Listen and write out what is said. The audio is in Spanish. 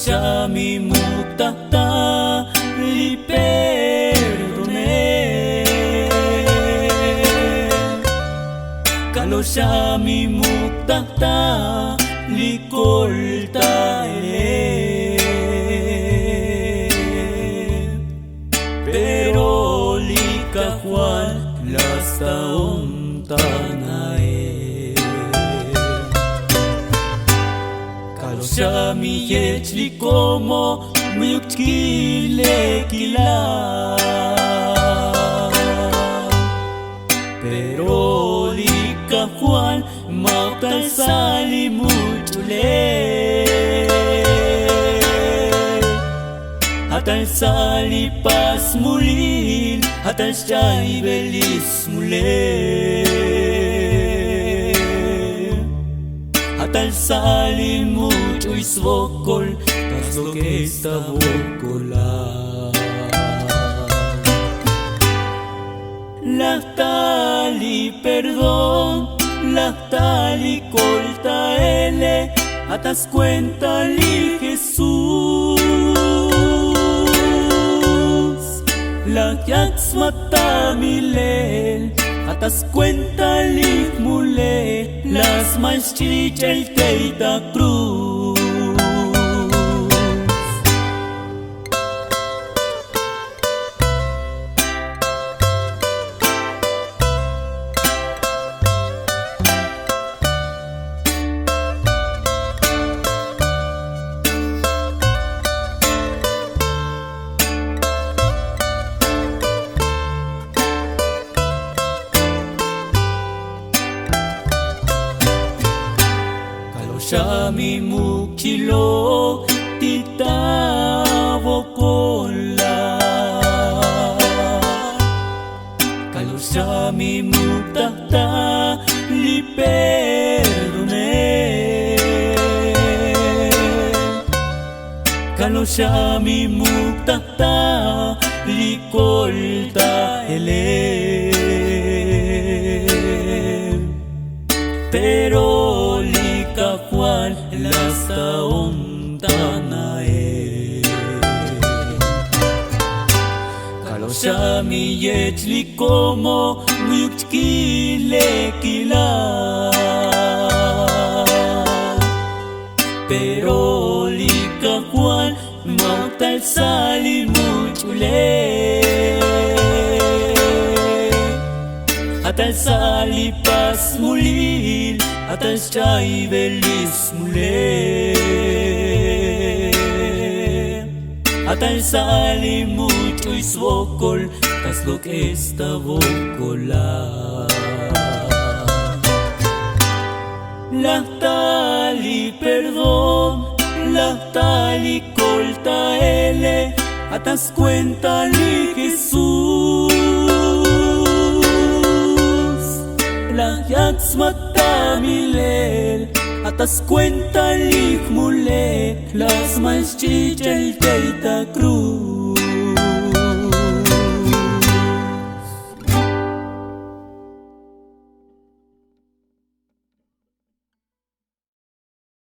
Kaloshami muktata li perdone, Kaloshami muktata li koltaele, pero li kahual las taontanae. Kaloshami yechli como muyutkile kila, pero li kahual mautal sali mutule, hatal sali pas mulil, hatal stai belis mule, hatal sali mucho y svokol, tas lo que está vokola. La tali perdón, la tali colta ele, atas cuenta li Jesús. La yats mata milel, atas cuenta li mule, las manchicha el teita cruz. Kaloshami mukilo titavo kola, Kaloshami muktata li perdone, Kaloshami muktata li koltaele, pero kahual las taontanae. Kaloshami yechli como muyutkile kila, pero li kahual mautal sali muchule, hatal sali pas mulil, atal stai belis mule, atal sali mucho y svokol, tas lo que está vokola. La tali perdón, la tali colta ele, atas cuenta li Jesús. La yats mata milel, atas cuenta li mule, las manchicha el teita cruz.